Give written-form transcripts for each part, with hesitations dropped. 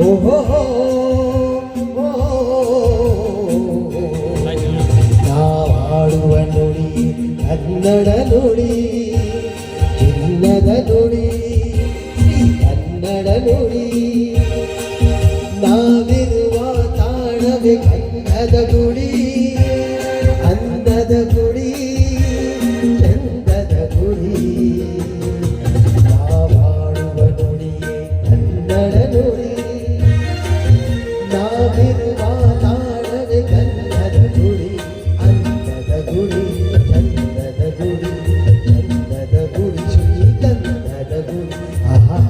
ಓಹೋ ನಾವಾಡುವ ನುಡಿ ಕನ್ನಡ ನುಡಿ ಚಿನ್ನದ ನುಡಿ ಕನ್ನಡ ನುಡಿ ನಾವಿರುವ ತಾಣವೇ ಕನ್ನಡ ಗುಡಿ ಅಂದದ ಗುಡಿ ಚಂದದ ಗುಡಿ ನಾವಾಡುವ ನುಡಿಯೇ ಕನ್ನಡ ನುಡಿ ನಾವಿರುವ ತಾಣವೇ ಕನ್ನಡ ಗುಡಿ ಅಂದದ ಗುಡಿ ಚಂದದ ಗುಡಿ ಚಂದದ ಗುಡಿ ಶ್ರೀಗಂಧದ ಗುಡಿ ಆಹಾ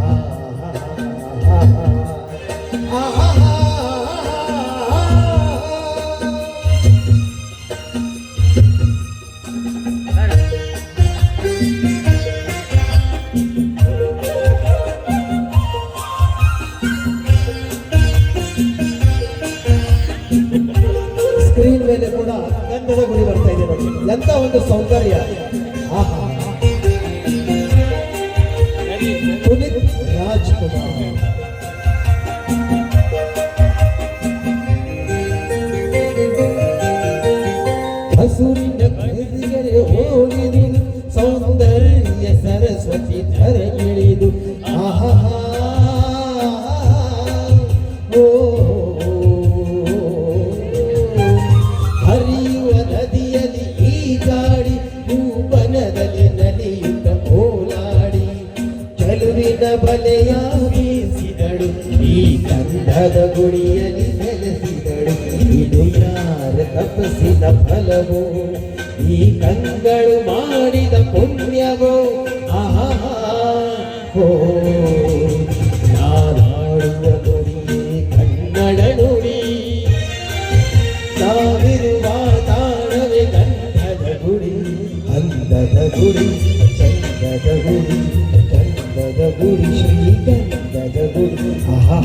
ಸ್ಕ್ರೀನ್ ಮೇಲೆ ಕೂಡ ಗಂಧದ ಗುಡಿ ಬರ್ತಾ ಇದೆ ನೋಡಿ, ಎಂತ ಒಂದು ಸೌಂದರ್ಯ. ಆಹಾ ಪುನೀತ್ ರಾಜ್ಕುಮಾರ್ ಹಸುರಿನ ಕೈದಿಗರೆ ಹೋಗಿದು ಸೌಂದರ್ಯ ಸರಸ್ವತಿ ಧರೆಗಿಳಿದು ಆಹಾ ಓ ಹರಿಯುವ ನದಿಯಲ್ಲಿ ಈಜಾಡಿ ಭೂವನದಲ್ಲಿ ನಲಿಯುತ್ತ ಓಲಾಡಿ ಚಲುವಿನ ಬಲೆಯ ಬೀಸಿದಳು ಈ ಗಂಧದ ಗುಡಿಯಲ್ಲಿ ನೆಲೆಸಿದಳು. ಇದು ಯಾರ ತಪಸ್ಸಿನ ಫಲವೋ ಈ ಕಂಗಳು ಮಾಡಿದ ಪುಣ್ಯವೋ ಆಹಾ ಓ ನಾನಾಡುವ ನುಡಿಯೇ ಕನ್ನಡ ನುಡಿ ನಾವಿರುವ ತಾಣವೇ ಗಂಧದ ಗುಡಿ ಅಂದದ ಗುಡಿ ಚಂದದ ಗುಡಿ ಚಂದದ ಗುಡಿ ಶ್ರೀಗಂಧದ ಗುಡಿ ಆಹಾ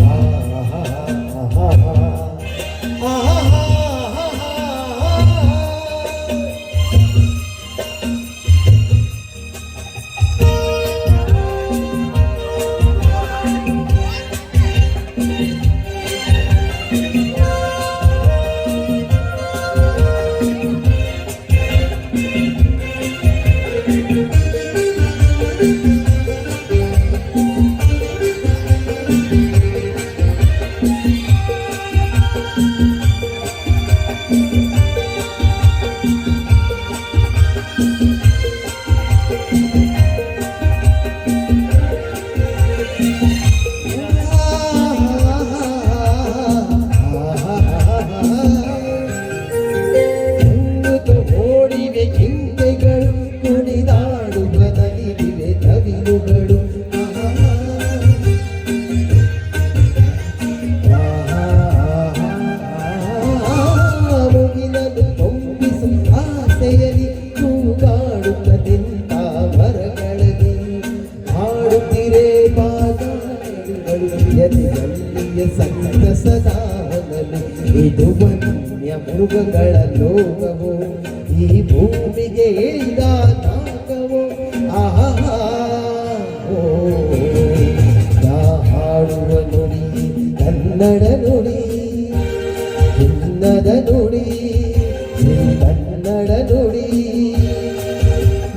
ಇದು ವನ್ಯ ಮೃಗಗಳ ಲೋಕವೋ ಈ ಭೂಮಿಗೆ ಇಳಿದ ನಾಗವೋ ಆಹಾ ಓ ಹಾಡುವ ನುಡಿ ಕನ್ನಡ ನುಡಿ ಚಿನ್ನದ ನುಡಿ ಕನ್ನಡ ನುಡಿ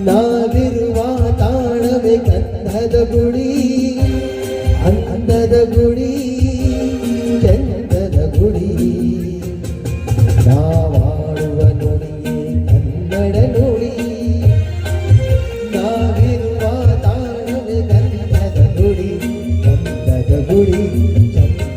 ನಾವಿರುವ ತಾಣವೇ ಗಂಧದ ಗುಡಿ ಅಂದದ ಗುಡಿ ಚಂದದ ಗುಡಿ ನಾವಾಡುವ ನುಡಿಯೇ ಕನ್ನಡ ನುಡಿ ನಾವಿರುವ ತಾಣವೇ ಗಂಧದ ಗುಡಿ ಗಂಧದ ಗುಡಿ ಚಂದ